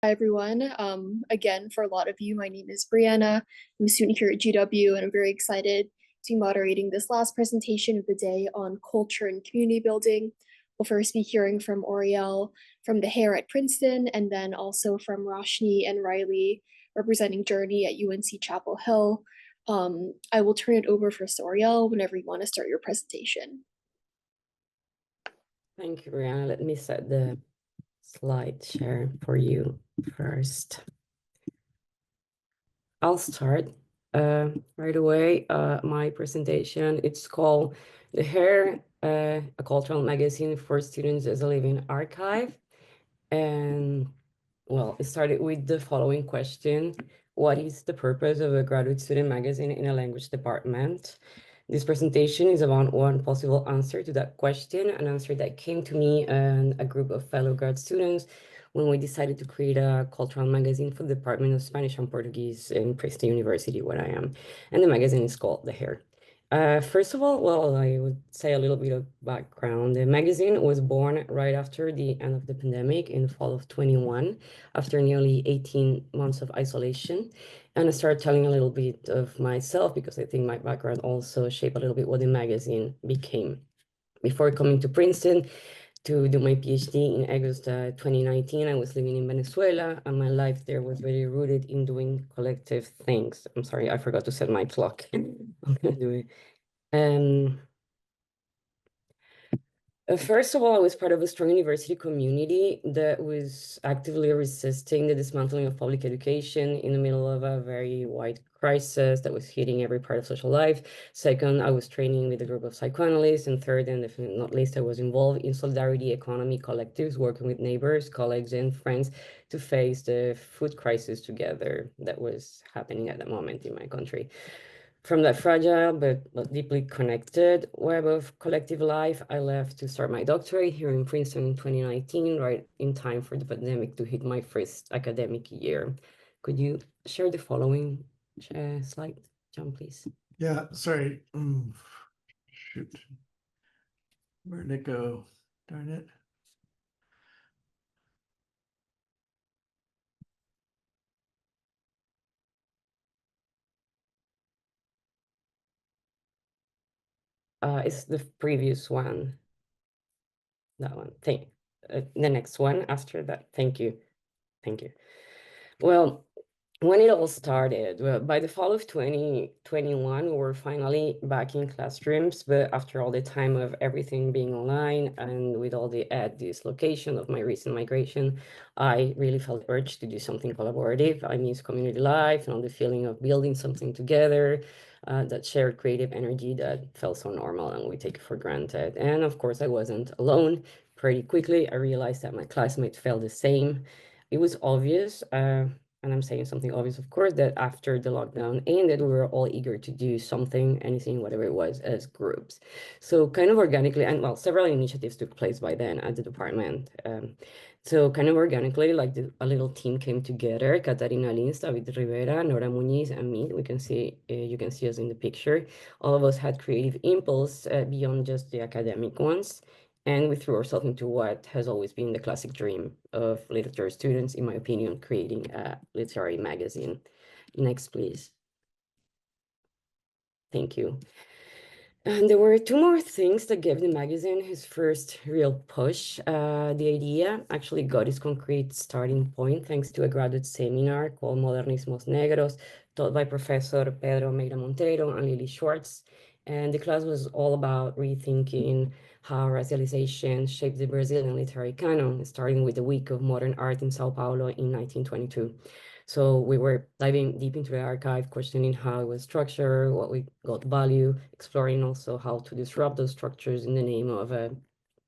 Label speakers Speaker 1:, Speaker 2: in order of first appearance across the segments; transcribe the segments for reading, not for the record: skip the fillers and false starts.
Speaker 1: Hi, everyone. Again, for a lot of you, my name is Breanna. I'm a student here at GW, and I'm very excited to be moderating this last presentation of the day on culture and community building. We'll first be hearing from Oriele from the Hare at Princeton, and then also from Roshni and Riley representing Journey at UNC Chapel Hill. I will turn it over first to Oriele whenever you want to start your presentation.
Speaker 2: Thank you, Breanna. Let me set the slide share for you first. I'll start right away. My presentation, it's called The Hare, a cultural magazine for students as a living archive. And well, it started with the following question. What is the purpose of a graduate student magazine in a language department? This presentation is about one possible answer to that question, an answer that came to me and a group of fellow grad students when we decided to create a cultural magazine for the Department of Spanish and Portuguese in Princeton University, where I am. And the magazine is called The Hare. First of all, well, I would say a little bit of background. The magazine was born right after the end of the pandemic in the fall of 21, after nearly 18 months of isolation. And I started telling a little bit of myself because I think my background also shaped a little bit what the magazine became. Before coming to Princeton to do my PhD in August 2019, I was living in Venezuela, and my life there was very rooted in doing collective things. I'm sorry, I forgot to set my clock. I'm gonna do it. First of all, I was part of a strong university community that was actively resisting the dismantling of public education in the middle of a very wide crisis that was hitting every part of social life. Second, I was training with a group of psychoanalysts. And third, and definitely not least, I was involved in solidarity economy collectives, working with neighbors, colleagues, and friends to face the food crisis together that was happening at the moment in my country. From that fragile but deeply connected web of collective life, I left to start my doctorate here in Princeton in 2019, right in time for the pandemic to hit my first academic year. Could you share the following slide, John, please?
Speaker 3: Yeah, sorry. Shoot. Where'd it go? Darn it.
Speaker 2: It's the previous one. That one. The next one after that. Thank you. Thank you. Well, when it all started, well, by the fall of 2021, we were finally back in classrooms, but after all the time of everything being online and with all the dislocation of my recent migration, I really felt urged to do something collaborative. I miss community life and the feeling of building something together, that shared creative energy that felt so normal and we take it for granted. And of course, I wasn't alone. Pretty quickly, I realized that my classmates felt the same. It was obvious, and I'm saying something obvious, of course, that after the lockdown ended, we were all eager to do something, anything, whatever it was, as groups. So kind of organically, and well, several initiatives took place by then at the department. So kind of organically, like a little team came together, Catarina Lins, David Rivera, Nora Muniz, and me. We can see, you can see us in the picture. All of us had creative impulse beyond just the academic ones. And we threw ourselves into what has always been the classic dream of literature students, in my opinion, creating a literary magazine. Next, please. Thank you. And there were two more things that gave the magazine his first real push. The idea actually got its concrete starting point thanks to a graduate seminar called Modernismos Negros, taught by Professor Pedro Meira Monteiro and Lily Schwartz. And the class was all about rethinking how racialization shaped the Brazilian literary canon, starting with the Week of Modern Art in Sao Paulo in 1922. So we were diving deep into the archive, questioning how it was structured, what we got value, exploring also how to disrupt those structures in the name of an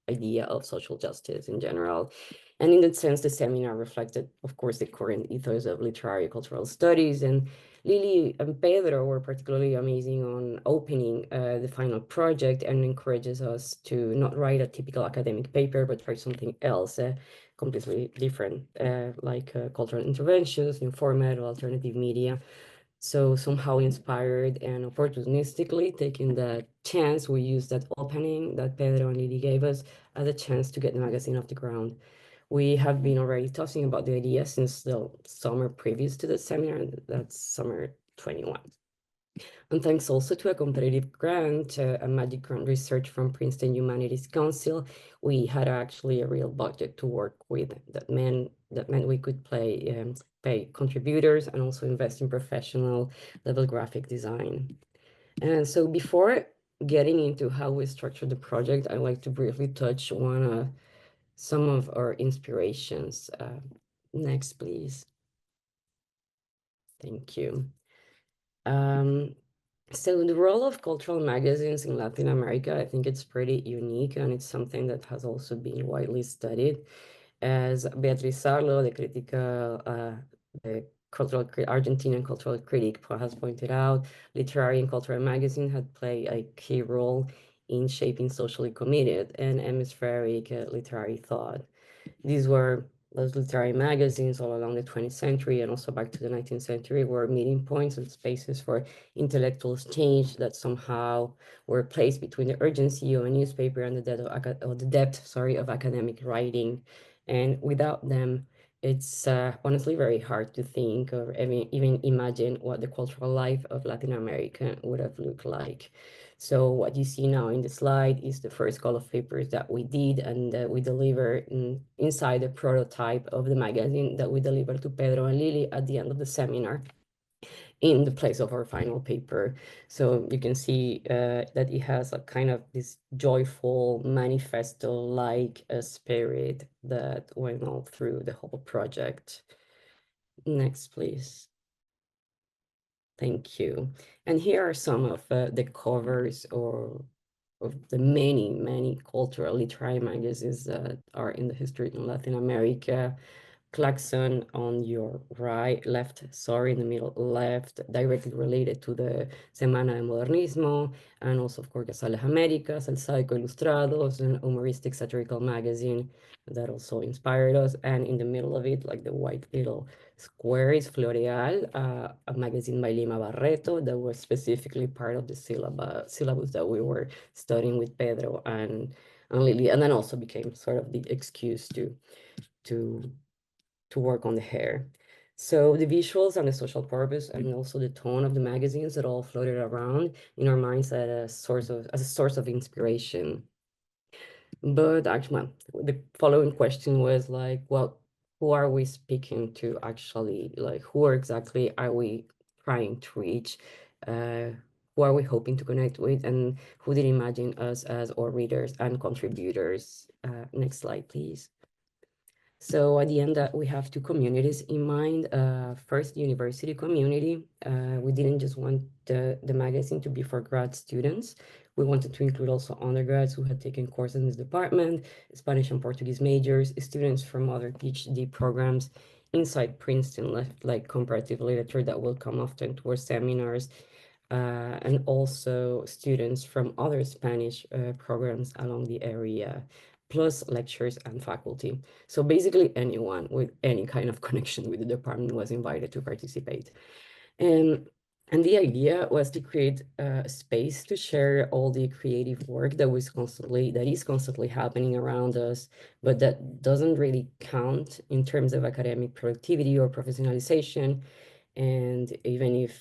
Speaker 2: idea of social justice in general. And in that sense, the seminar reflected, of course, the current ethos of literary cultural studies. And Lily and Pedro were particularly amazing on opening the final project and encourages us to not write a typical academic paper, but try something else, completely different, like cultural interventions, informal, alternative media. So somehow inspired and opportunistically taking the chance, we used that opening that Pedro and Lily gave us as a chance to get the magazine off the ground. We have been already talking about the idea since the summer previous to the seminar, and that's summer 21. And thanks also to a competitive grant, a Magic Grant research from Princeton Humanities Council, we had actually a real budget to work with. That meant we could pay contributors and also invest in professional level graphic design. And so before getting into how we structured the project, I'd like to briefly touch on some of our inspirations. Next, please. Thank you. So the role of cultural magazines in Latin America, I think it's pretty unique, and it's something that has also been widely studied. As Beatriz Sarlo, the Argentinian cultural critic, has pointed out, literary and cultural magazine had played a key role in shaping socially committed and hemispheric literary thought. These were those literary magazines all along the 20th century and also back to the 19th century were meeting points and spaces for intellectual exchange that somehow were placed between the urgency of a newspaper and the depth of academic writing. And without them, it's honestly very hard to think or even imagine what the cultural life of Latin America would have looked like. So what you see now in the slide is the first call of papers that we did, and we delivered inside the prototype of the magazine that we delivered to Pedro and Lily at the end of the seminar in the place of our final paper. So you can see that it has a kind of this joyful manifesto-like spirit that went all through the whole project. Next, please. Thank you. And here are some of the covers of the many cultural literary magazines that are in the history in Latin America. Klaxon on your left, in the middle left, directly related to the Semana de Modernismo, and also, of course, Las Américas, El Sádico Ilustrados, an humoristic satirical magazine that also inspired us. And in the middle of it, like the white little square, is Floreal, a magazine by Lima Barreto that was specifically part of the syllabus that we were studying with Pedro and Lily, and then also became sort of the excuse to work on the Hare. So the visuals and the social purpose and also the tone of the magazines that all floated around in our minds as a source of inspiration. But actually, the following question was like, well, who are we speaking to actually? Like, who exactly are we trying to reach? Who are we hoping to connect with? And who did imagine us as our readers and contributors? Next slide, please. So at the end, we have two communities in mind. First, university community. We didn't just want the magazine to be for grad students. We wanted to include also undergrads who had taken courses in this department, Spanish and Portuguese majors, students from other PhD programs inside Princeton, like comparative literature that will come often to our seminars, and also students from other Spanish programs along the area, plus lectures and faculty. So basically anyone with any kind of connection with the department was invited to participate. And the idea was to create a space to share all the creative work that is constantly happening around us, but that doesn't really count in terms of academic productivity or professionalization. And even if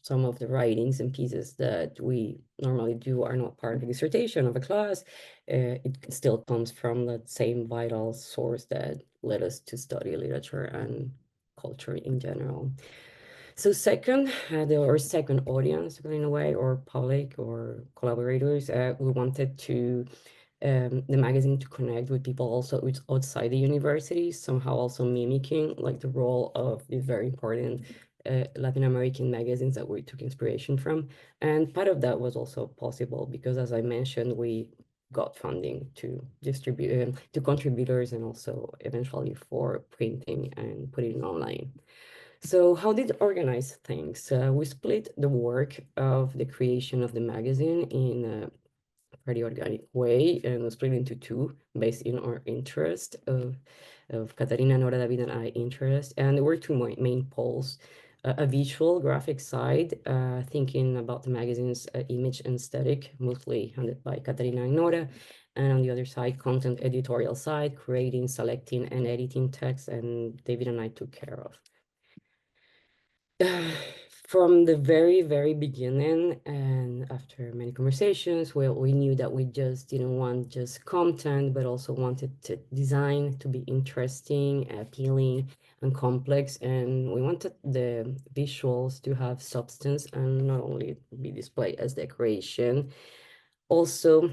Speaker 2: some of the writings and pieces that we normally do are not part of the dissertation of a class, it still comes from that same vital source that led us to study literature and culture in general. So second, our second audience in a way, or public or collaborators, we wanted to the magazine to connect with people also outside the university, somehow also mimicking like the role of these very important Latin American magazines that we took inspiration from. And part of that was also possible because, as I mentioned, we got funding to distribute to contributors and also eventually for printing and putting it online. So how did organize things? We split the work of the creation of the magazine in a pretty organic way, and was split into two based in our interest of Catarina, Nora, David, and I interest. And there were two main poles. A visual graphic side, thinking about the magazine's image and aesthetic, mostly handled by Catarina and Nora, And on the other side, content editorial side, creating, selecting, and editing text, and David and I took care of. From the very, very beginning, and after many conversations, we knew that we just didn't want just content, but also wanted to design to be interesting, appealing, and complex. And we wanted the visuals to have substance and not only be displayed as decoration. Also,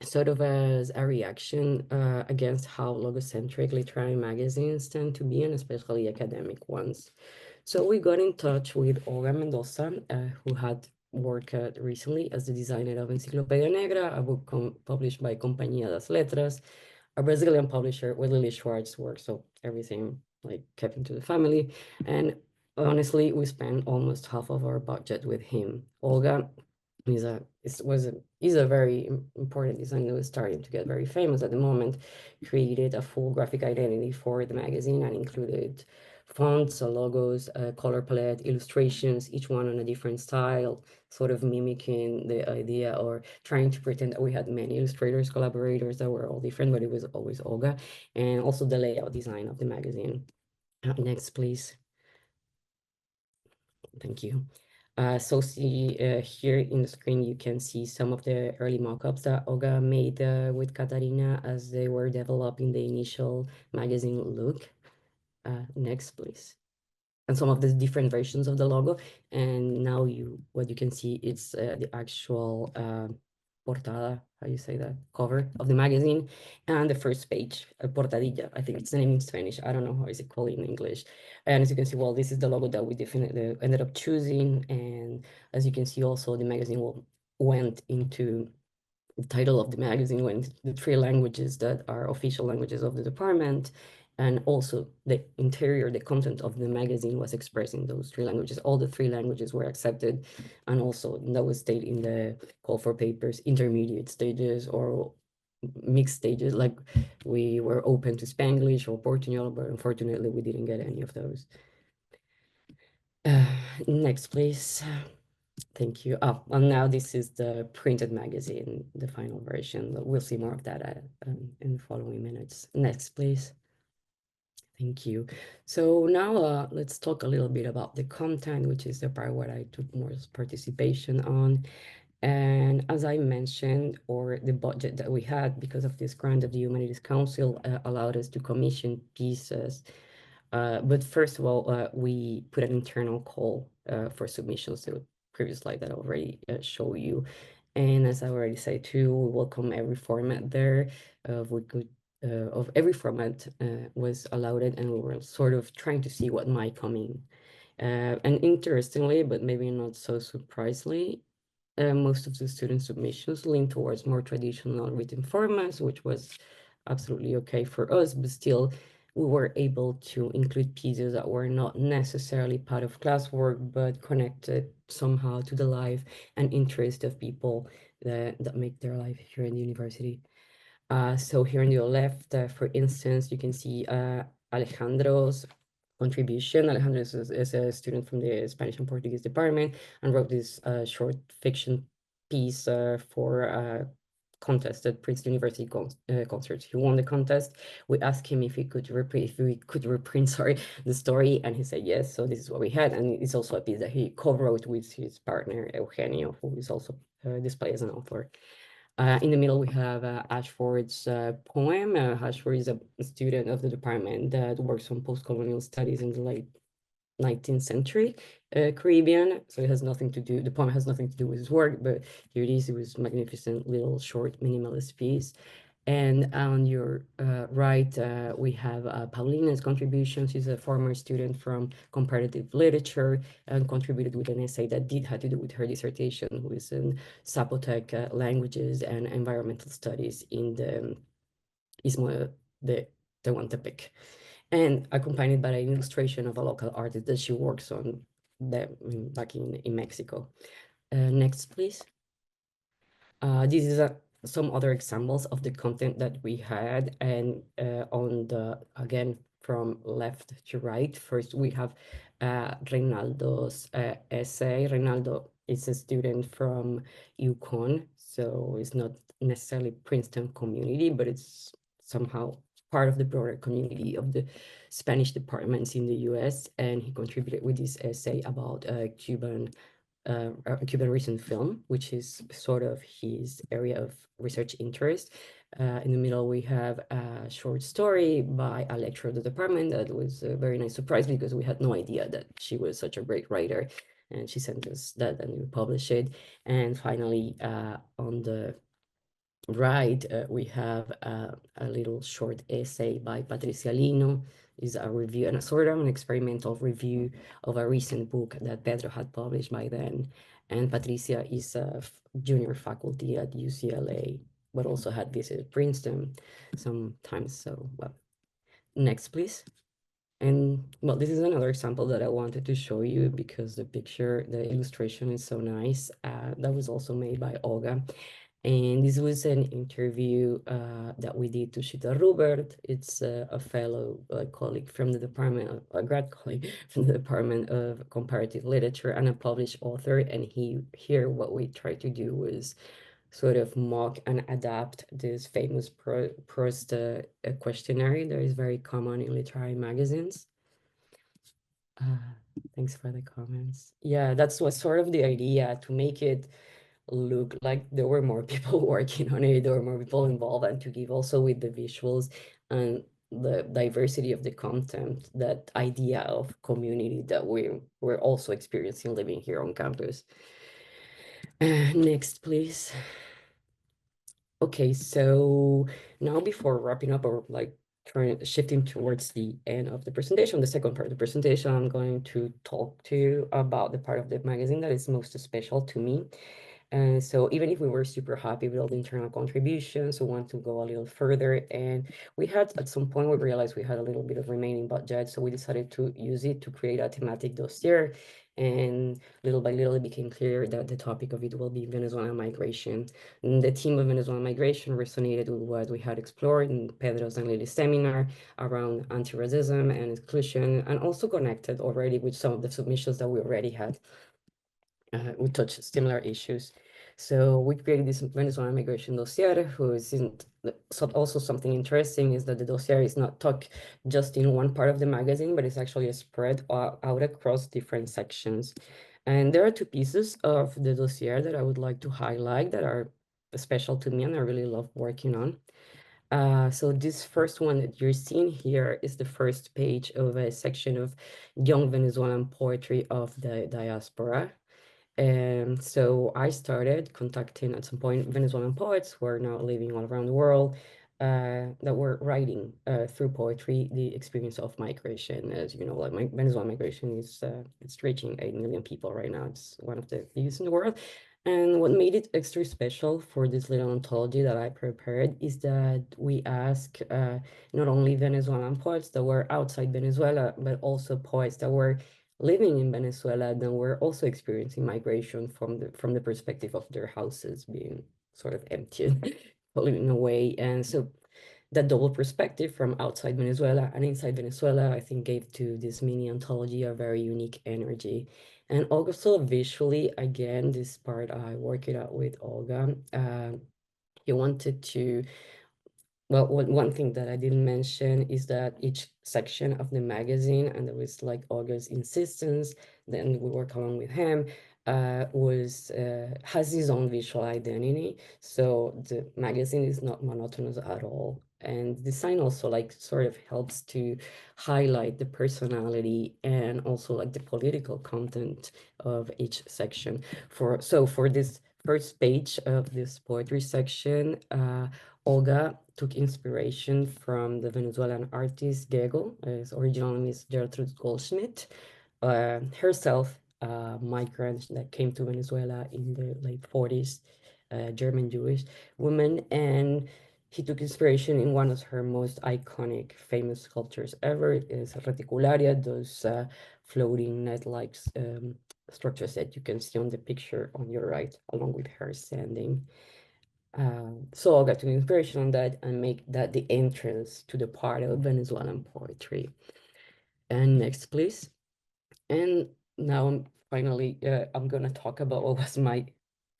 Speaker 2: sort of as a reaction against how logocentric literary magazines tend to be, and especially academic ones. So we got in touch with Olga Mendoza, who had worked recently as the designer of Enciclopedia Negra, a book published by Compañía das Letras, a Brazilian publisher with Lily Schwartz's work, so everything like kept into the family. And honestly, we spent almost half of our budget with him. Olga is a very important designer who is starting to get very famous at the moment. Created a full graphic identity for the magazine and included fonts, logos, color palette, illustrations, each one on a different style, sort of mimicking the idea or trying to pretend that we had many illustrators, collaborators that were all different, but it was always Olga. And also the layout design of the magazine. Next, please. Thank you. So see here in the screen, you can see some of the early mock-ups that Olga made with Katarina as they were developing the initial magazine look. Next, please. And some of the different versions of the logo. And now what you can see is the actual portada, how you say that, cover of the magazine, and the first page, portadilla, I think it's the name in Spanish. I don't know how is it called in English. And as you can see, well, this is the logo that we definitely ended up choosing. And as you can see, also the magazine went into the title of the magazine went the 3 languages that are official languages of the department. And also the interior, the content of the magazine was expressed in those 3 languages. All the 3 languages were accepted. And also that was stated in the call for papers, intermediate stages or mixed stages. Like we were open to Spanglish or Portuguese, but unfortunately we didn't get any of those. Next, please. Thank you. Oh, well, now this is the printed magazine, the final version. We'll see more of that in the following minutes. Next, please. Thank you. So now let's talk a little bit about the content, which is the part where I took more participation on. And as I mentioned, or the budget that we had because of this grant of the Humanities Council allowed us to commission pieces. But first of all, we put an internal call for submissions to the previous slide that I already show you. And as I already said too, we welcome every format there. Of every format was allowed, and we were sort of trying to see what might come in. And interestingly, but maybe not so surprisingly, most of the student submissions lean towards more traditional written formats, which was absolutely okay for us, but still we were able to include pieces that were not necessarily part of classwork, but connected somehow to the life and interest of people that make their life here in the university. So here on your left, for instance, you can see Alejandro's contribution. Alejandro is a student from the Spanish and Portuguese department and wrote this short fiction piece for a contest at Princeton University concerts. He won the contest. We asked him if we could reprint, the story, and he said yes. So this is what we had, and it's also a piece that he co-wrote with his partner Eugenio, who is also displayed as an author. In the middle, we have Ashford's poem. Ashford is a student of the department that works on post-colonial studies in the late 19th century Caribbean. So it has nothing to do, the poem has nothing to do with his work, but here it is. It was magnificent little short minimalist piece. And on your right, we have Paulina's contribution. She's a former student from comparative literature and contributed with an essay that had to do with her dissertation, who is in Zapotec languages and environmental studies in the Istmo de Tehuantepec, and accompanied by an illustration of a local artist that she works on back in Mexico. Next, please. This is some other examples of the content that we had, and on the, again, from left to right, first we have Reynaldo's essay. Reynaldo is a student from UConn, So it's not necessarily Princeton community, but it's somehow part of the broader community of the Spanish departments in the US. And he contributed with this essay about a Cuban recent film, which is sort of his area of research interest. In the middle, we have a short story by a lecturer of the department that was a very nice surprise because we had no idea that she was such a great writer. And she sent us that and we published it. And finally, on the right, we have a little short essay by Patricia Lino. Is a review and a sort of an experimental review of a recent book that Pedro had published by then. And Patricia is a junior faculty at UCLA, but also had visited Princeton sometimes. So, well, next, please. And well, this is another example that I wanted to show you because the illustration is so nice. That was also made by Olga. And this was an interview that we did to Shita Rubert. It's a fellow colleague from the department, a grad colleague from the Department of Comparative Literature and a published author. And here what we tried to do was sort of mock and adapt this famous Proust questionnaire that is very common in literary magazines. Thanks for the comments. Yeah, that's what sort of the idea, to make it look like there were more people working on it, there were more people involved, and to give also with the visuals and the diversity of the content, that idea of community that we're also experiencing living here on campus. Next, please. Okay, so now before wrapping up or like shifting towards the end of the presentation, the second part of the presentation, I'm going to talk to you about the part of the magazine that is most special to me. And so even if we were super happy with all the internal contributions, we want to go a little further. And we had, at some point, we realized we had a little bit of remaining budget. So we decided to use it to create a thematic dossier. And little by little, it became clear that the topic of it will be Venezuelan migration. And the theme of Venezuelan migration resonated with what we had explored in Pedro's and Lily's seminar around anti-racism and exclusion, and also connected already with some of the submissions that we already had. We touched similar issues. So we created this Venezuelan migration dossier, who isn't also something interesting is that the dossier is not taught just in one part of the magazine, but it's actually spread out across different sections. And there are two pieces of the dossier that I would like to highlight that are special to me and I really love working on. So this first one that you're seeing here is the first page of a section of young Venezuelan poetry of the diaspora. And so I started contacting at some point Venezuelan poets who are now living all around the world that were writing through poetry the experience of migration. As you know, like Venezuelan migration is it's reaching 8 million people right now. It's one of the biggest in the world. And what made it extra special for this little anthology that I prepared is that we asked not only Venezuelan poets that were outside Venezuela, but also poets that were living in Venezuela that were also experiencing migration from the perspective of their houses being sort of emptied, in a way. And so that double perspective from outside Venezuela and inside Venezuela, I think gave to this mini anthology a very unique energy. And also visually, again, this part I work it out with Olga. He wanted to well, one thing that I didn't mention is that each section of the magazine, and there was like August's insistence, then we work along with him, has his own visual identity. So the magazine is not monotonous at all. And design also like sort of helps to highlight the personality and also like the political content of each section. So for this first page of this poetry section, Olga took inspiration from the Venezuelan artist Diego. His original name is Gertrude Goldschmidt, herself a migrant that came to Venezuela in the late 40s, German Jewish woman. And he took inspiration in one of her most iconic, famous sculptures ever. It is Reticularia, those floating net-like structures that you can see on the picture on your right, along with her standing. So I got to inspiration on that and make that the entrance to the part of Venezuelan poetry. And next, please. And now finally, I'm gonna talk about what was my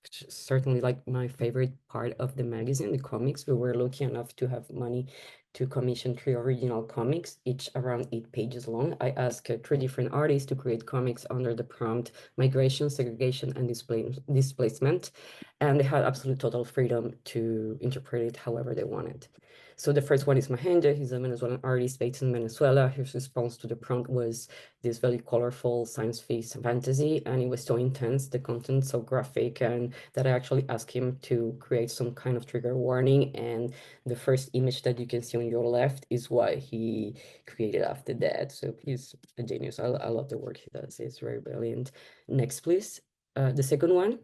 Speaker 2: which is certainly like my favorite part of the magazine, the comics. We were lucky enough to have money to commission 3 original comics, each around 8 pages long. I asked 3 different artists to create comics under the prompt migration, segregation, and displacement, and they had absolute total freedom to interpret it however they wanted. So the first one is Mahenge. He's a Venezuelan artist based in Venezuela. His response to the prompt was this very colorful science fiction fantasy, and it was so intense, the content so graphic, and that I actually asked him to create some kind of trigger warning. And the first image that you can see on your left is what he created after that. So he's a genius. I love the work he does. It's very brilliant. Next, please. The second one.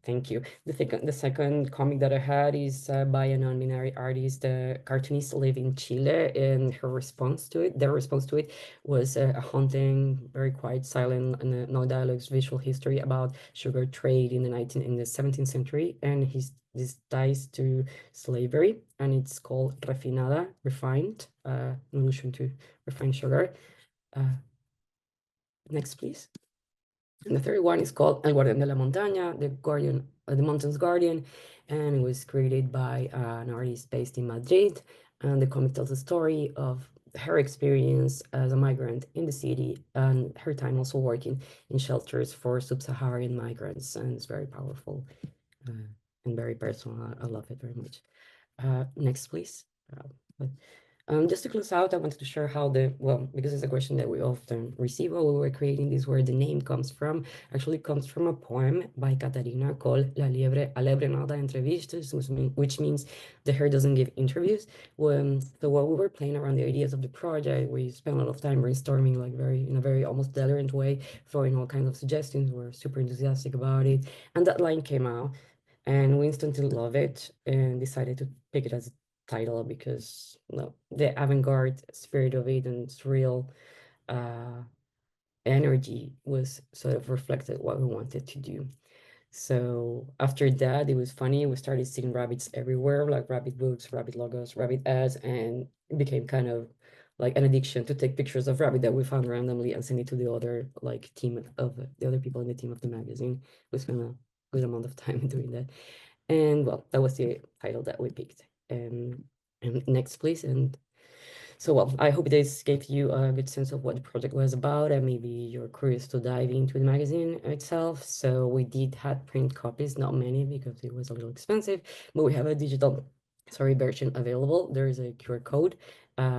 Speaker 2: Thank you. The second comic that I had is by a non-binary artist. The cartoonist live in Chile, and their response to it was a haunting, very quiet, silent, and no dialogues visual history about sugar trade in the 17th century, and this ties to slavery, and it's called Refinada, refined, in allusion to refined sugar. Next, please. And the third one is called El Guardián de la Montaña, the Mountain's Guardian, and it was created by an artist based in Madrid. And the comic tells the story of her experience as a migrant in the city and her time also working in shelters for sub-Saharan migrants. And it's very powerful and very personal. I love it very much. Next, please. Just to close out, I wanted to share how because it's a question that we often receive while we were creating this, where the name comes from. Actually comes from a poem by Catarina called La Lebre no da entrevistas, which means the hare doesn't give interviews. So while we were playing around the ideas of the project, we spent a lot of time brainstorming, like in a very almost delirant way, throwing all kinds of suggestions. We're super enthusiastic about it. And that line came out, and we instantly loved it and decided to pick it as title because the avant-garde spirit of it and surreal energy was sort of reflected what we wanted to do. So after that, it was funny. We started seeing rabbits everywhere, like rabbit books, rabbit logos, rabbit ads, and it became kind of like an addiction to take pictures of rabbit that we found randomly and send it to the other team of the other people in the team of the magazine. We spent a good amount of time doing that. And well, that was the title that we picked. And next, please. And so, I hope this gave you a good sense of what the project was about, and maybe you're curious to dive into the magazine itself. So we did have print copies, not many because it was a little expensive, but we have a digital, version available. There is a QR code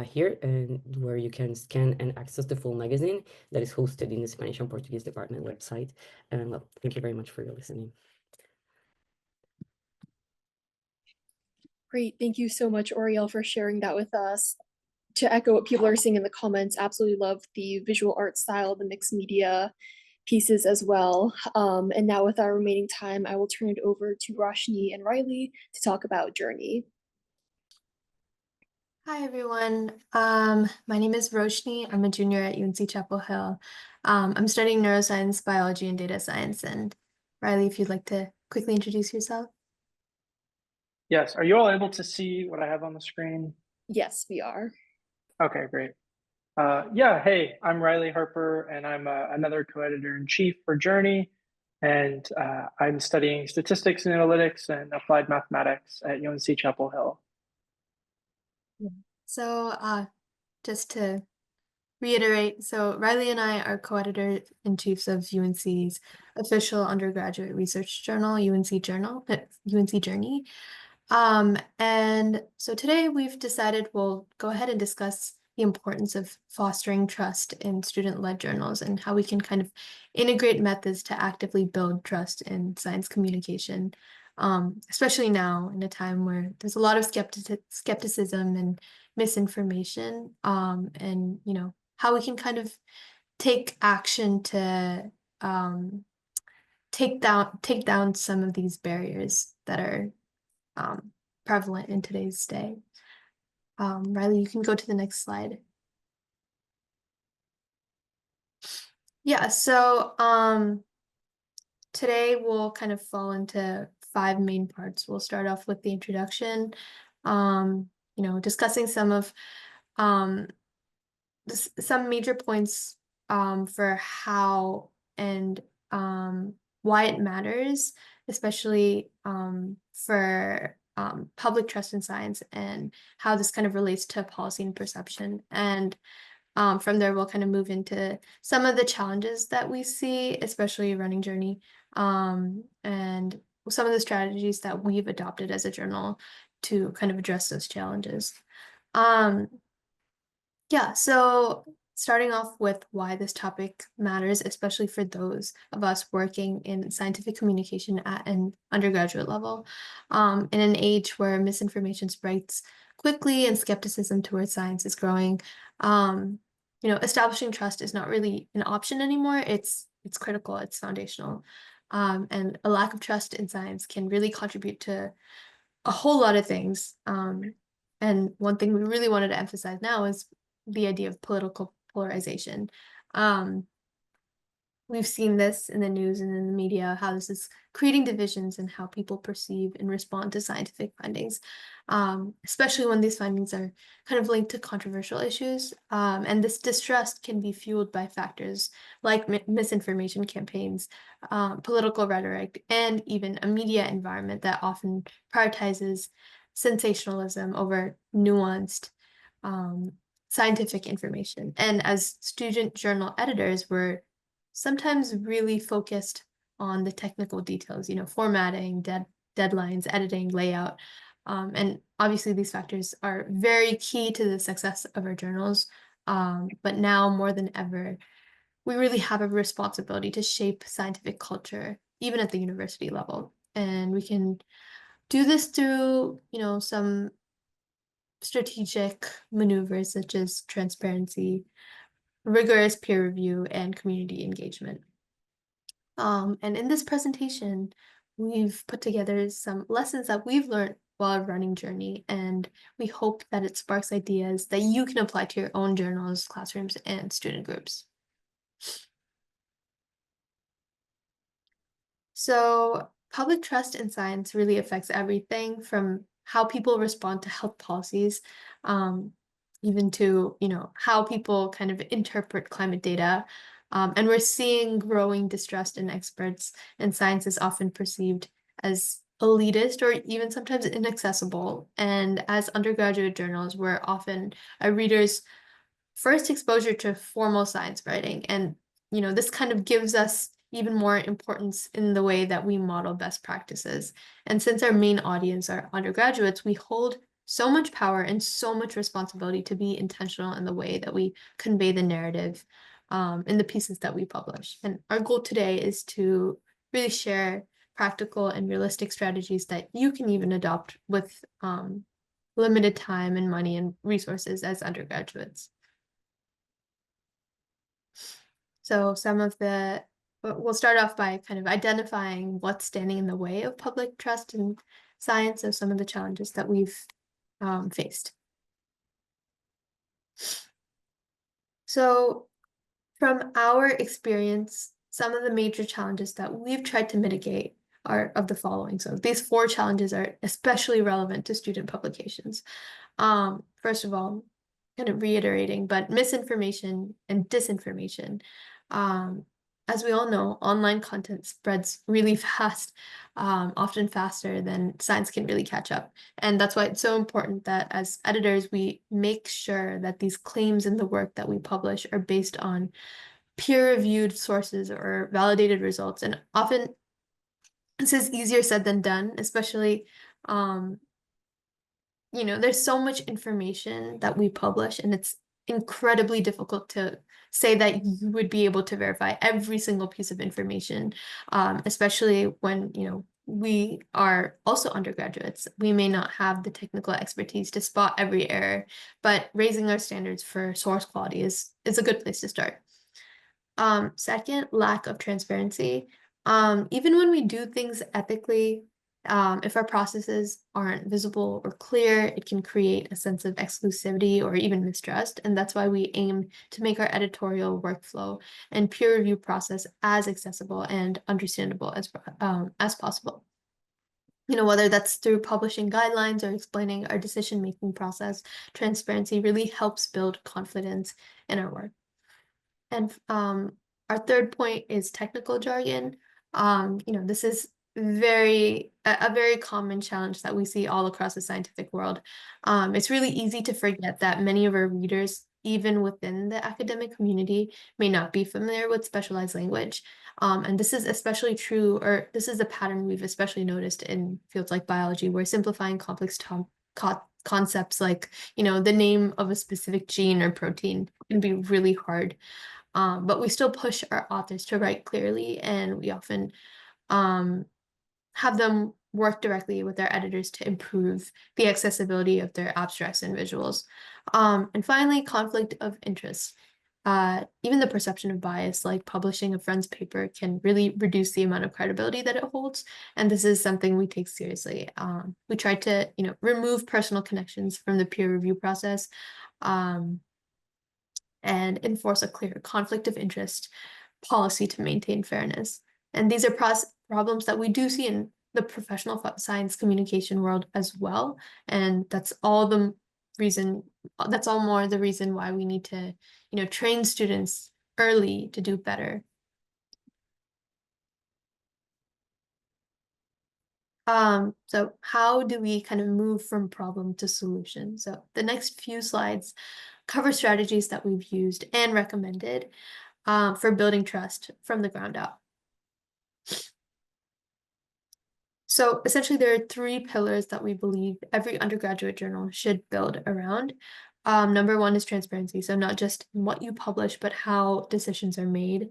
Speaker 2: here, and where you can scan and access the full magazine that is hosted in the Spanish and Portuguese department website. And well, thank you very much for your listening.
Speaker 1: Great. Thank you so much, Oriele, for sharing that with us. To echo what people are saying in the comments, absolutely love the visual art style, the mixed media pieces as well. And now with our remaining time, I will turn it over to Roshni and Riley to talk about Journey.
Speaker 4: Hi, everyone. My name is Roshni. I'm a junior at UNC Chapel Hill. I'm studying neuroscience, biology, and data science. And Riley, if you'd like to quickly introduce yourself.
Speaker 5: Yes. Are you all able to see what I have on the screen?
Speaker 1: Yes, we are.
Speaker 5: Okay, great. Yeah, hey, I'm Riley Harper, and I'm another co-editor-in-chief for Journey. And I'm studying statistics and analytics and applied mathematics at UNC Chapel Hill.
Speaker 4: So just to reiterate, so Riley and I are co-editor-in-chiefs of UNC's official undergraduate research journal, UNC Journey. And so today we've decided we'll go ahead and discuss the importance of fostering trust in student-led journals and how we can kind of integrate methods to actively build trust in science communication, especially now in a time where there's a lot of skepticism and misinformation, and how we can kind of take action to take down some of these barriers that are prevalent in today's day. Riley, you can go to the next slide. Yeah, so today we'll kind of fall into 5 main parts. We'll start off with the introduction, discussing some of some major points for how and why it matters, especially for public trust in science, and how this kind of relates to policy and perception. And from there, we'll kind of move into some of the challenges that we see, especially running Journey, and some of the strategies that we've adopted as a journal to kind of address those challenges. Yeah, so starting off with why this topic matters, especially for those of us working in scientific communication at an undergraduate level, in an age where misinformation spreads quickly and skepticism towards science is growing. Establishing trust is not really an option anymore. It's critical, it's foundational. And a lack of trust in science can really contribute to a whole lot of things. And one thing we really wanted to emphasize now is the idea of political polarization. We've seen this in the news and in the media, how this is creating divisions in how people perceive and respond to scientific findings, especially when these findings are kind of linked to controversial issues. And this distrust can be fueled by factors like misinformation campaigns, political rhetoric, and even a media environment that often prioritizes sensationalism over nuanced scientific information. And as student journal editors, we're sometimes really focused on the technical details, formatting, deadlines, editing, layout. And obviously these factors are very key to the success of our journals. But now more than ever, we really have a responsibility to shape scientific culture, even at the university level. And we can do this through, some strategic maneuvers such as transparency, rigorous peer review, and community engagement. And in this presentation, we've put together some lessons that we've learned while running Journey, and we hope that it sparks ideas that you can apply to your own journals, classrooms, and student groups. So public trust in science really affects everything from how people respond to health policies, even to, how people kind of interpret climate data. And we're seeing growing distrust in experts, and science is often perceived as elitist or even sometimes inaccessible. And as undergraduate journals, we're often a reader's first exposure to formal science writing. And, this kind of gives us even more importance in the way that we model best practices. And since our main audience are undergraduates, we hold so much power and so much responsibility to be intentional in the way that we convey the narrative in the pieces that we publish. And our goal today is to really share practical and realistic strategies that you can even adopt with limited time and money and resources as undergraduates. So we'll start off by kind of identifying what's standing in the way of public trust in science, so some of the challenges that we've faced. So from our experience, some of the major challenges that we've tried to mitigate are of the following. So these 4 challenges are especially relevant to student publications. First of all, kind of reiterating, but misinformation and disinformation. As we all know, online content spreads really fast, often faster than science can really catch up. And that's why it's so important that as editors, we make sure that these claims in the work that we publish are based on peer-reviewed sources or validated results. And often this is easier said than done, especially, there's so much information that we publish, and it's incredibly difficult to say that you would be able to verify every single piece of information, especially when, we are also undergraduates. We may not have the technical expertise to spot every error, but raising our standards for source quality is a good place to start. Second, lack of transparency. Even when we do things ethically, if our processes aren't visible or clear, it can create a sense of exclusivity or even mistrust. And that's why we aim to make our editorial workflow and peer review process as accessible and understandable as possible. Whether that's through publishing guidelines or explaining our decision-making process, transparency really helps build confidence in our work. And our third point is technical jargon. This is a very common challenge that we see all across the scientific world. It's really easy to forget that many of our readers, even within the academic community, may not be familiar with specialized language. And this is especially true, or this is a pattern we've especially noticed in fields like biology, where simplifying complex concepts like, the name of a specific gene or protein can be really hard. But we still push our authors to write clearly, and we often have them work directly with their editors to improve the accessibility of their abstracts and visuals. And finally, conflict of interest. Even the perception of bias, like publishing a friend's paper, can really reduce the amount of credibility that it holds. And this is something we take seriously. We try to, remove personal connections from the peer review process, and enforce a clear conflict of interest policy to maintain fairness. And these are problems that we do see in the professional science communication world as well. And that's all more the reason why we need to, train students early to do better. So how do we kind of move from problem to solution? So the next few slides cover strategies that we've used and recommended for building trust from the ground up. So essentially, there are 3 pillars that we believe every undergraduate journal should build around. Number 1 is transparency. So not just what you publish, but how decisions are made.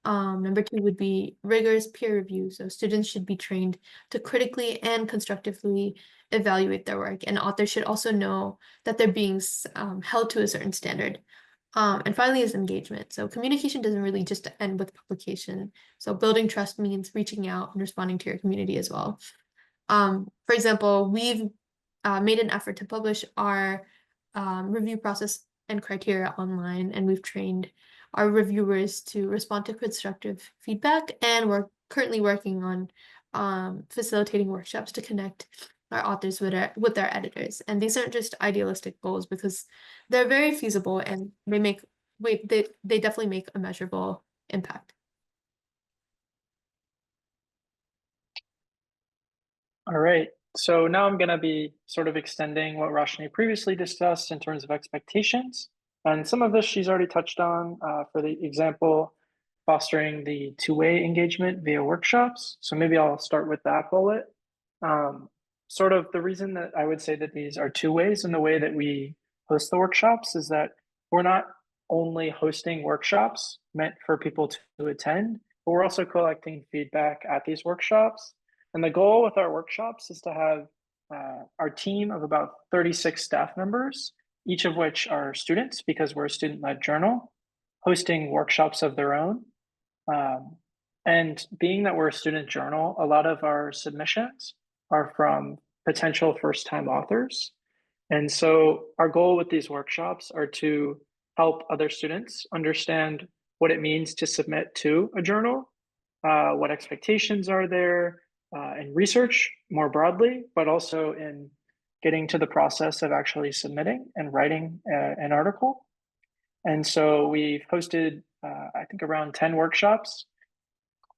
Speaker 4: Number 2 would be rigorous peer review. So students should be trained to critically and constructively evaluate their work. And authors should also know that they're being held to a certain standard. And finally is engagement. So communication doesn't really just end with publication. So building trust means reaching out and responding to your community as well. For example, we've made an effort to publish our review process and criteria online, and we've trained our reviewers to respond to constructive feedback, and we're currently working on facilitating workshops to connect our authors with their editors. And these aren't just idealistic goals, because they're very feasible, and they definitely make a measurable impact.
Speaker 5: All right. So now I'm going to be sort of extending what Roshni previously discussed in terms of expectations. And some of this she's already touched on, for the example, fostering the two-way engagement via workshops. So maybe I'll start with that bullet. Sort of the reason that I would say that these are two ways in the way that we host the workshops is that we're not only hosting workshops meant for people to attend, but we're also collecting feedback at these workshops. And the goal with our workshops is to have our team of about 36 staff members, each of which are students, because we're a student-led journal, hosting workshops of their own. And being that we're a student journal, a lot of our submissions are from potential first-time authors. And so our goal with these workshops are to help other students understand what it means to submit to a journal, what expectations are there, in research more broadly, but also in getting to the process of actually submitting and writing an article. And so we've hosted, I think, around 10 workshops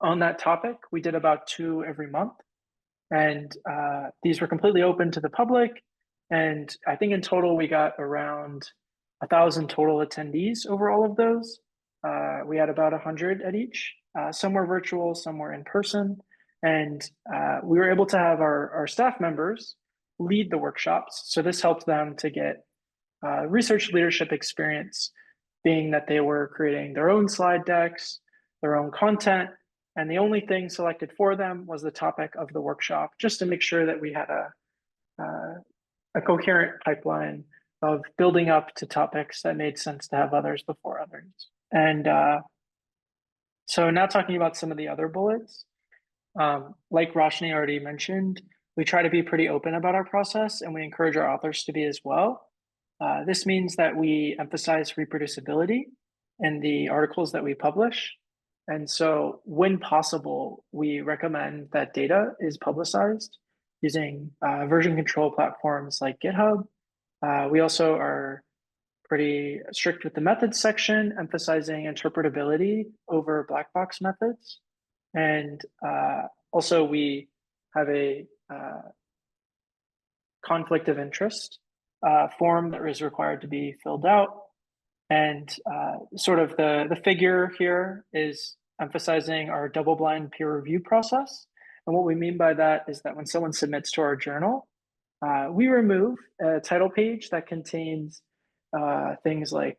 Speaker 5: on that topic. We did about 2 every month. And these were completely open to the public. And I think in total, we got around 1,000 total attendees over all of those. We had about 100 at each. Some were virtual, some were in person. And we were able to have our staff members lead the workshops. So this helped them to get research leadership experience, being that they were creating their own slide decks, their own content, and the only thing selected for them was the topic of the workshop, just to make sure that we had a coherent pipeline of building up to topics that made sense to have others before others. And so now talking about some of the other bullets, like Roshni already mentioned, we try to be pretty open about our process, and we encourage our authors to be as well. This means that we emphasize reproducibility in the articles that we publish. And so when possible, we recommend that data is publicized using version control platforms like GitHub. We also are pretty strict with the methods section, emphasizing interpretability over black box methods. And also we have a conflict of interest form that is required to be filled out. And sort of the figure here is emphasizing our double-blind peer review process. And what we mean by that is that when someone submits to our journal, we remove a title page that contains things like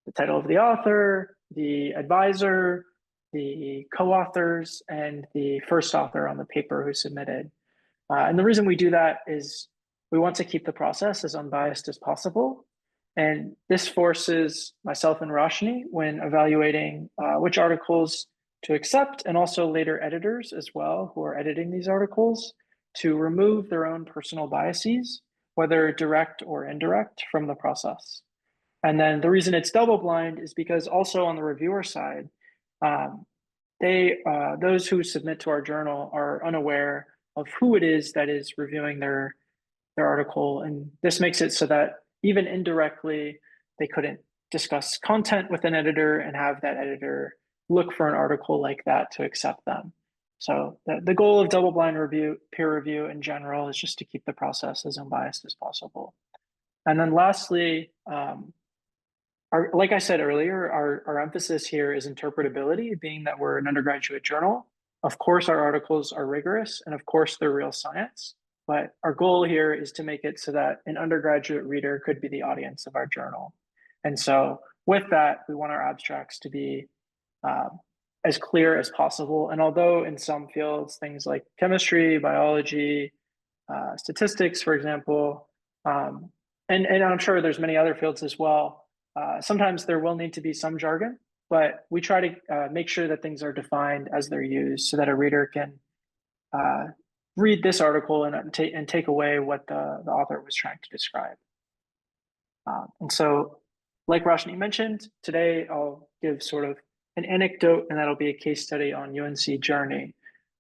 Speaker 5: the title of the author, the advisor, the co-authors, and the first author on the paper who submitted. And the reason we do that is we want to keep the process as unbiased as possible. And this forces myself and Roshni, when evaluating which articles to accept, and also later editors as well who are editing these articles, to remove their own personal biases, whether direct or indirect, from the process. And then the reason it's double blind is because also on the reviewer side, those who submit to our journal are unaware of who it is that is reviewing their article. And this makes it so that even indirectly, they couldn't discuss content with an editor and have that editor look for an article like that to accept them. So the goal of double-blind peer review in general is just to keep the process as unbiased as possible. And then lastly, like I said earlier, our emphasis here is interpretability, being that we're an undergraduate journal. Of course, our articles are rigorous, and of course, they're real science. But our goal here is to make it so that an undergraduate reader could be the audience of our journal. And so with that, we want our abstracts to be as clear as possible. And although in some fields, things like chemistry, biology, statistics, for example, and I'm sure there's many other fields as well, sometimes there will need to be some jargon, but we try to make sure that things are defined as they're used so that a reader can read this article and take away what the author was trying to describe. And so, like Roshni mentioned, today I'll give sort of an anecdote, and that'll be a case study on UNC Journey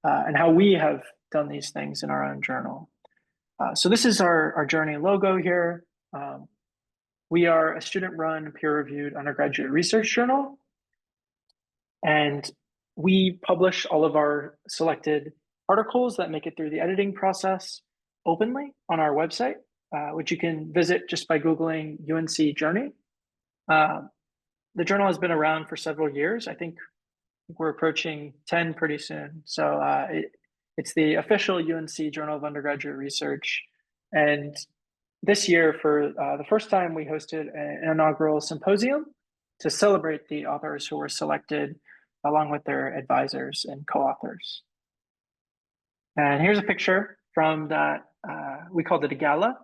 Speaker 5: and how we have done these things in our own journal. So this is our Journey logo here. We are a student-run, peer-reviewed undergraduate research journal, and we publish all of our selected articles that make it through the editing process openly on our website, which you can visit just by Googling UNC Journey. The journal has been around for several years. I think we're approaching 10 pretty soon. So it's the official UNC Journal of Undergraduate Research. And this year, for the first time, we hosted an inaugural symposium to celebrate the authors who were selected along with their advisors and co-authors. And here's a picture from that, we called it a gala.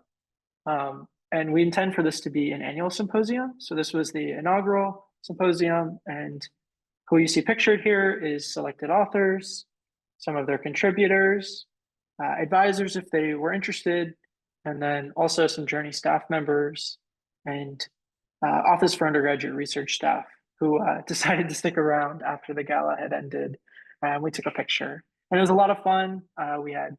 Speaker 5: And we intend for this to be an annual symposium. So this was the inaugural symposium, and who you see pictured here is selected authors, some of their contributors, advisors if they were interested, and then also some Journey staff members and Office for Undergraduate Research staff who decided to stick around after the gala had ended. And we took a picture. And it was a lot of fun. We had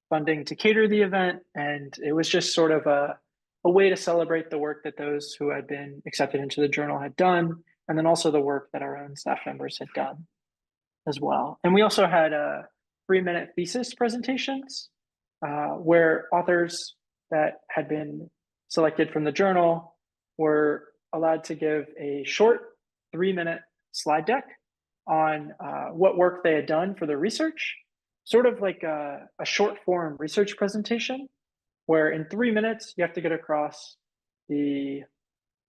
Speaker 5: funding to cater the event, and it was just sort of a way to celebrate the work that those who had been accepted into the journal had done, and then also the work that our own staff members had done as well. And we also had 3-minute thesis presentations where authors that had been selected from the journal were allowed to give a short 3-minute slide deck on what work they had done for their research, sort of like a short form research presentation, where in 3 minutes, you have to get across the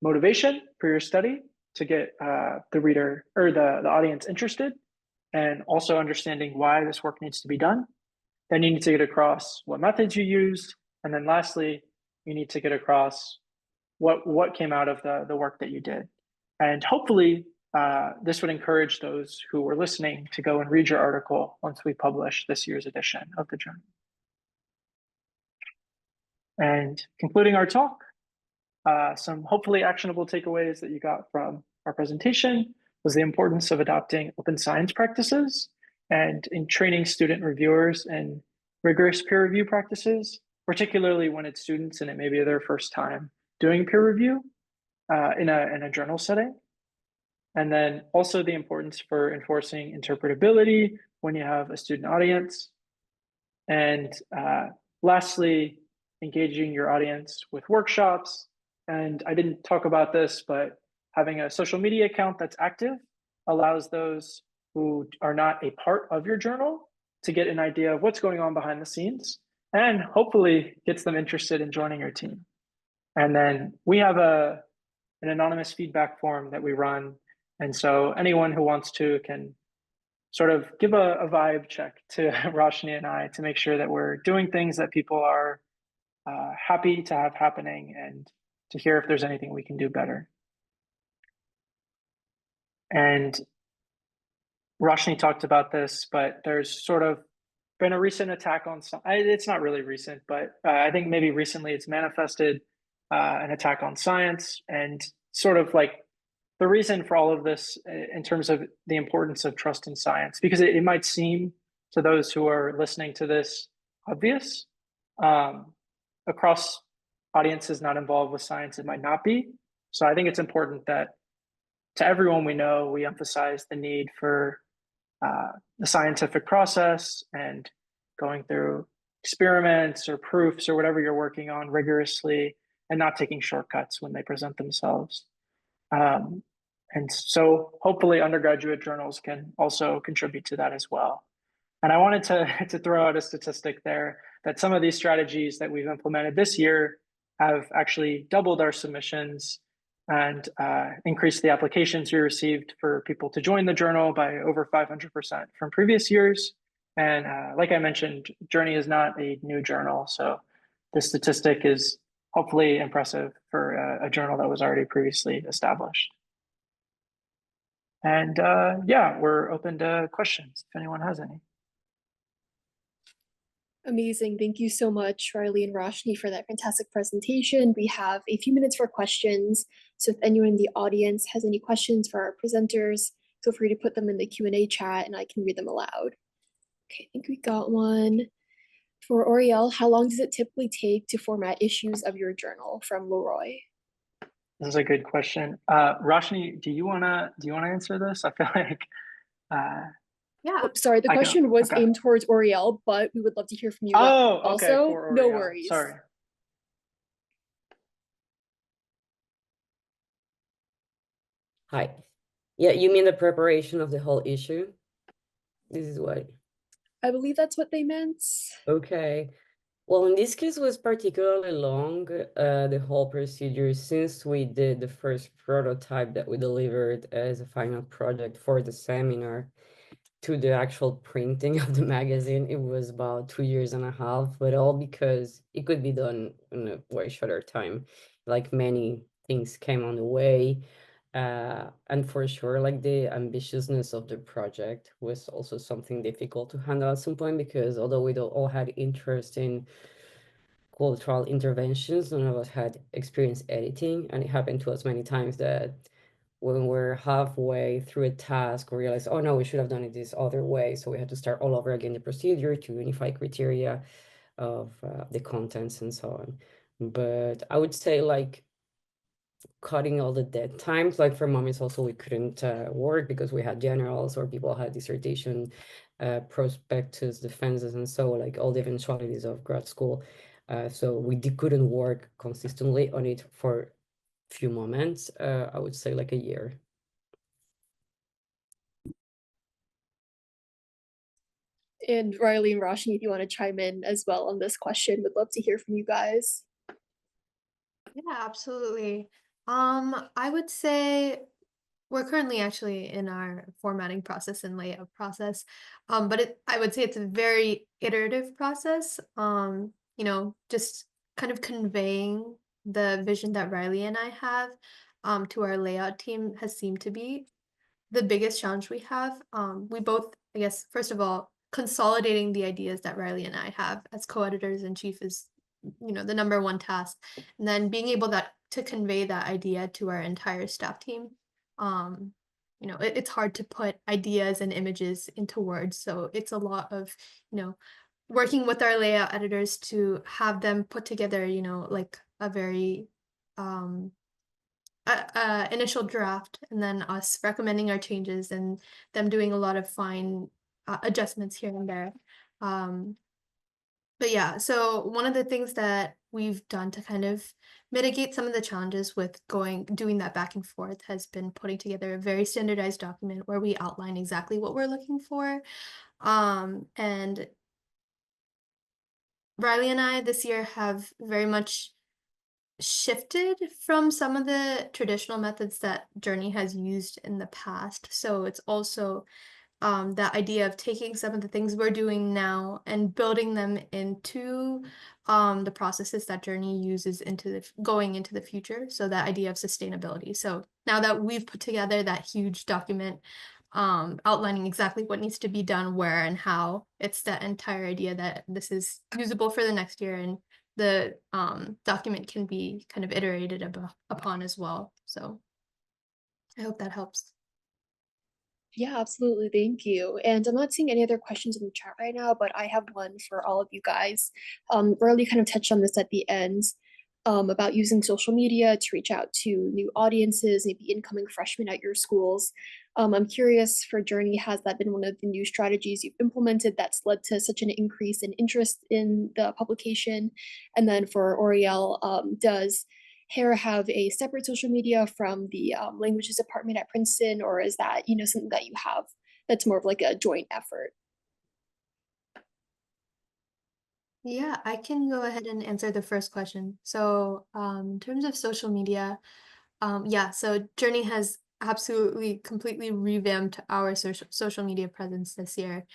Speaker 5: motivation for your study to get the reader or the audience interested, and also understanding why this work needs to be done. Then you need to get across what methods you used. And then lastly, you need to get across what came out of the work that you did. And hopefully, this would encourage those who were listening to go and read your article once we publish this year's edition of the journal. And concluding our talk, some hopefully actionable takeaways that you got from our presentation was the importance of adopting open science practices and in training student reviewers in rigorous peer review practices, particularly when it's students and it may be their first time doing peer review in a journal setting. And then also the importance for enforcing interpretability when you have a student audience. And lastly, engaging your audience with workshops. And I didn't talk about this, but having a social media account that's active allows those who are not a part of your journal to get an idea of what's going on behind the scenes, and hopefully gets them interested in joining your team. And then we have an anonymous feedback form that we run. And so anyone who wants to can sort of give a vibe check to Roshni and I to make sure that we're doing things that people are happy to have happening, and to hear if there's anything we can do better. And Roshni talked about this, but there's sort of been a recent attack on some, it's not really recent, but I think maybe recently it's manifested an attack on science, and sort of like the reason for all of this in terms of the importance of trust in science, because it might seem to those who are listening to this obvious. Across audiences not involved with science, it might not be. So I think it's important that to everyone we know, we emphasize the need for the scientific process and going through experiments or proofs or whatever you're working on rigorously, and not taking shortcuts when they present themselves. And so hopefully undergraduate journals can also contribute to that as well. And I wanted to throw out a statistic there that some of these strategies that we've implemented this year have actually doubled our submissions and increased the applications we received for people to join the journal by over 500% from previous years. And like I mentioned, Journey is not a new journal, so this statistic is hopefully impressive for a journal that was already previously established. And yeah, we're open to questions if anyone has any.
Speaker 1: Amazing. Thank you so much, Riley and Roshni, for that fantastic presentation. We have a few minutes for questions. So if anyone in the audience has any questions for our presenters, feel free to put them in the Q&A chat and I can read them aloud. Okay, I think we got one. For Oriele, how long does it typically take to format issues of your journal? From Leroy.
Speaker 5: This is a good question. Roshni, do you wanna answer this? I feel like
Speaker 4: Yeah.
Speaker 1: Oh, sorry, the question was aimed towards Oriele, but we would love to hear from you also.
Speaker 5: For
Speaker 1: no
Speaker 5: Oriele.
Speaker 1: worries.
Speaker 5: Sorry.
Speaker 2: Hi. Yeah, you mean the preparation of the whole issue? This is what.
Speaker 1: I believe that's what they meant.
Speaker 2: Okay. Well, in this case, it was particularly long, the whole procedure, since we did the first prototype that we delivered as a final project for the seminar to the actual printing of the magazine. It was about 2.5 years, but all because it could be done in a way shorter time. Like many things came on the way. And for sure, like the ambitiousness of the project was also something difficult to handle at some point, because although we all had interest in cultural interventions, none of us had experience editing, and it happened to us many times that when we're halfway through a task, we realize, oh no, we should have done it this other way. So we had to start all over again the procedure to unify criteria of the contents and so on. But I would say like cutting all the dead times, like for moments also we couldn't work because we had generals or people had dissertation prospectus defenses and so like all the eventualities of grad school. So we couldn't work consistently on it for few moments. I would say like a year.
Speaker 1: And Riley and Roshni, if you want to chime in as well on this question, would love to hear from you guys.
Speaker 4: Yeah, absolutely. I would say we're currently actually in our formatting process and layout process. But I would say it's a very iterative process. You know, just kind of conveying the vision that Riley and I have to our layout team has seemed to be the biggest challenge we have. We both, I guess, first of all, consolidating the ideas that Riley and I have as co-editors in chief is, you know, the number one task. And then being able to convey that idea to our entire staff team. You know, it's hard to put ideas and images into words. So it's a lot of, you know, working with our layout editors to have them put together, you know, like a very initial draft, and then us recommending our changes and them doing a lot of fine adjustments here and there. But yeah, so one of the things that we've done to kind of mitigate some of the challenges with doing that back and forth has been putting together a very standardized document where we outline exactly what we're looking for. And Riley and I this year have very much shifted from some of the traditional methods that Journey has used in the past. So it's also that idea of taking some of the things we're doing now and building them into the processes that Journey uses going into the future. So that idea of sustainability. So now that we've put together that huge document outlining exactly what needs to be done where and how, it's that entire idea that this is usable for the next year, and the document can be kind of iterated upon as well. So I hope that helps.
Speaker 1: Yeah, absolutely. Thank you. And I'm not seeing any other questions in the chat right now, but I have one for all of you guys. Really kind of touched on this at the end, about using social media to reach out to new audiences, maybe incoming freshmen at your schools. I'm curious, for Journey, has that been one of the new strategies you've implemented that's led to such an increase in interest in the publication? And then for Oriele, does Hare have a separate social media from the languages department at Princeton, or is that, something that you have that's more of like a joint effort?
Speaker 4: Yeah, I can go ahead and answer the first question. So, in terms of social media, yeah, so Journey has absolutely completely revamped our social media presence this year.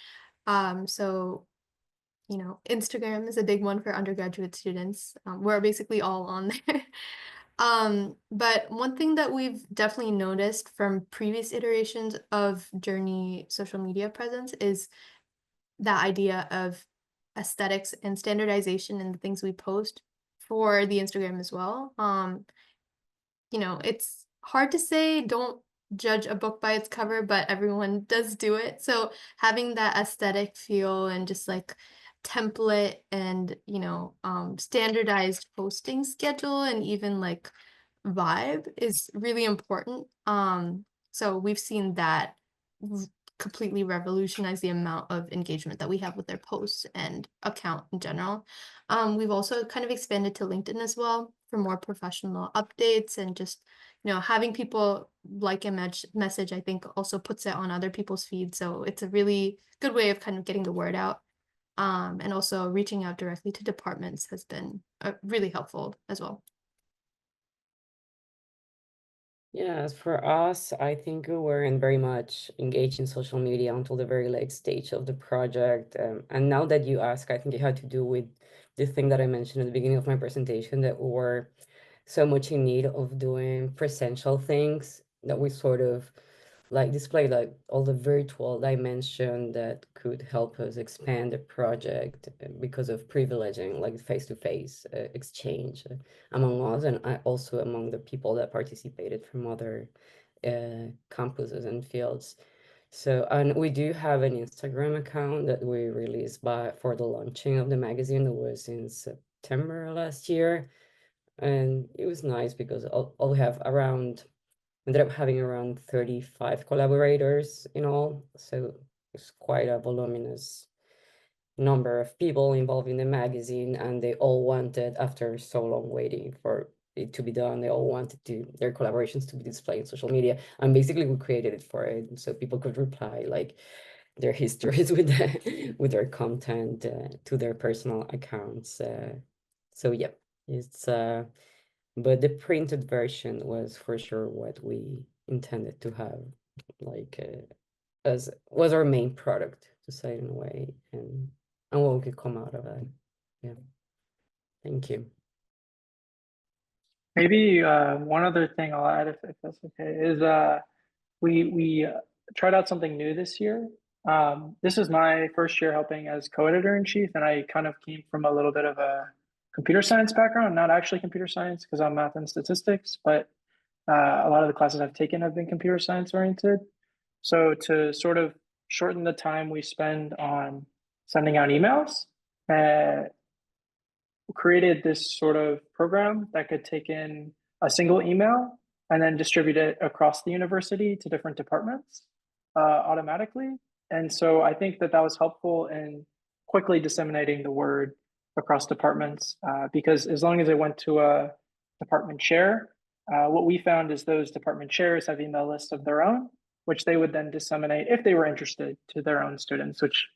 Speaker 4: So, Instagram is a big one for undergraduate students. We're basically all on there. But one thing that we've definitely noticed from previous iterations of Journey social media presence is that idea of aesthetics and standardization in the things we post for the Instagram as well. It's hard to say don't judge a book by its cover, but everyone does do it. So having that aesthetic feel and just like template and, standardized posting schedule and even like vibe is really important. So we've seen that completely revolutionize the amount of engagement that we have with their posts and account in general. We've also kind of expanded to LinkedIn as well for more professional updates, and just having people like a message, I think also puts it on other people's feeds. So it's a really good way of kind of getting the word out. And also reaching out directly to departments has been really helpful as well.
Speaker 2: Yeah, as for us, I think we weren't very much engaged in social media until the very late stage of the project. And now that you ask, I think it had to do with the thing that I mentioned at the beginning of my presentation, that we were so much in need of doing presential things that we sort of like display like all the virtual dimension that could help us expand the project because of privileging like face-to-face exchange among us, and also among the people that participated from other campuses and fields. So, and we do have an Instagram account that we released for the launching of the magazine. That was in September last year, and it was nice because all we have ended up having around 35 collaborators in all. So it's quite a voluminous number of people involved in the magazine, and they all wanted, after so long waiting for it to be done, they all wanted their collaborations to be displayed on social media. And basically we created it for it so people could reply like their histories with their content to their personal accounts. So yeah, it's but the printed version was for sure what we intended to have, like as was our main product, to say it in a way, and what could come out of it. Yeah, thank you.
Speaker 5: Maybe one other thing I'll add, if that's okay, is we tried out something new this year. This is my first year helping as co-editor-in-chief, and I kind of came from a little bit of a computer science background, not actually computer science because I'm math and statistics, but a lot of the classes I've taken have been computer science oriented. So to sort of shorten the time we spend on sending out emails, created this sort of program that could take in a single email and then distribute it across the university to different departments automatically. And so I think that that was helpful in quickly disseminating the word across departments, because as long as it went to a department chair, what we found is those department chairs have email lists of their own, which they would then disseminate if they were interested to their own students, which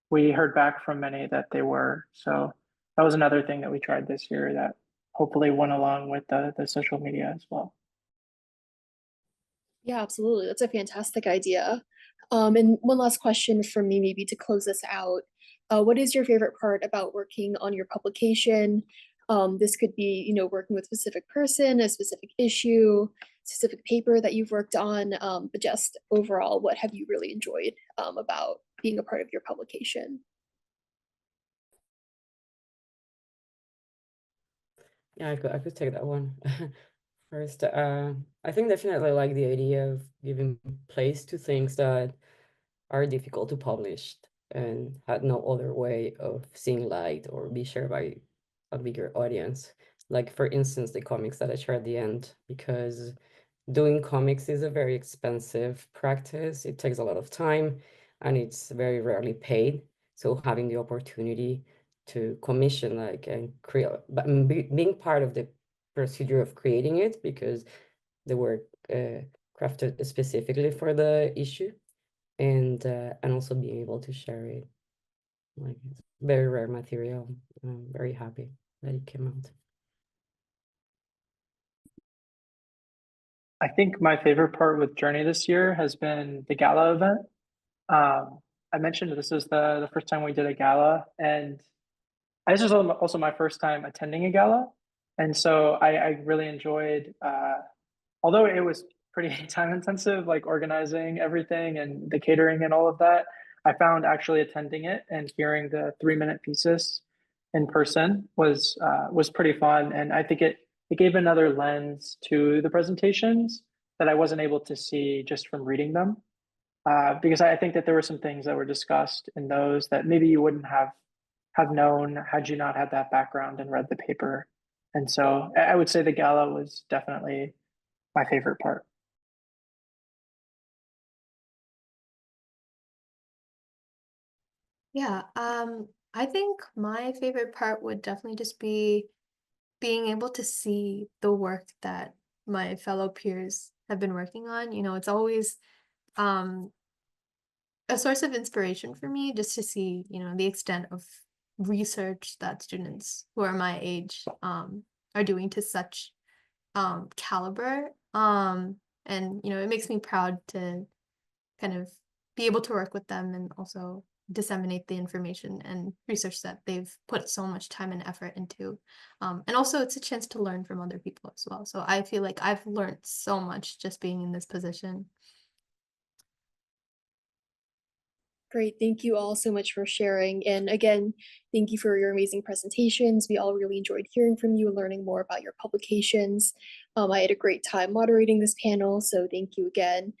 Speaker 5: we heard back from many that they were. So that was another thing that we tried this year that hopefully went along with the social media as well.
Speaker 1: Yeah, absolutely. That's a fantastic idea. And one last question from me, maybe to close this out. What is your favorite part about working on your publication? This could be, working with a specific person, a specific issue, specific paper that you've worked on, but just overall, what have you really enjoyed about being a part of your publication?
Speaker 2: Yeah, I could take that one. First, I think definitely like the idea of giving place to things that are difficult to publish and had no other way of seeing light or be shared by a bigger audience. Like, for instance, the comics that I share at the end, because doing comics is a very expensive practice. It takes a lot of time and it's very rarely paid. So having the opportunity to commission and create, but being part of the procedure of creating it, because they were crafted specifically for the issue, and also being able to share it. Like, it's very rare material. I'm very happy that it came out.
Speaker 5: I think my favorite part with Journey this year has been the gala event. I mentioned this is the first time we did a gala, and this is also my first time attending a gala. And so I really enjoyed, although it was pretty time intensive, like organizing everything and the catering and all of that, I found actually attending it and hearing the 3-minute pieces in person was pretty fun. And I think it gave another lens to the presentations that I wasn't able to see just from reading them. Because I think that there were some things that were discussed in those that maybe you wouldn't have known had you not had that background and read the paper. And so I would say the gala was definitely my favorite part.
Speaker 4: Yeah, I think my favorite part would definitely just be being able to see the work that my fellow peers have been working on. It's always um a source of inspiration for me just to see, the extent of research that students who are my age are doing to such caliber. And it makes me proud to kind of be able to work with them and also disseminate the information and research that they've put so much time and effort into. And also it's a chance to learn from other people as well. So I feel like I've learned so much just being in this position.
Speaker 1: Great. Thank you all so much for sharing. And again, thank you for your amazing presentations. We all really enjoyed hearing from you and learning more about your publications. I had a great time moderating this panel, so thank you again.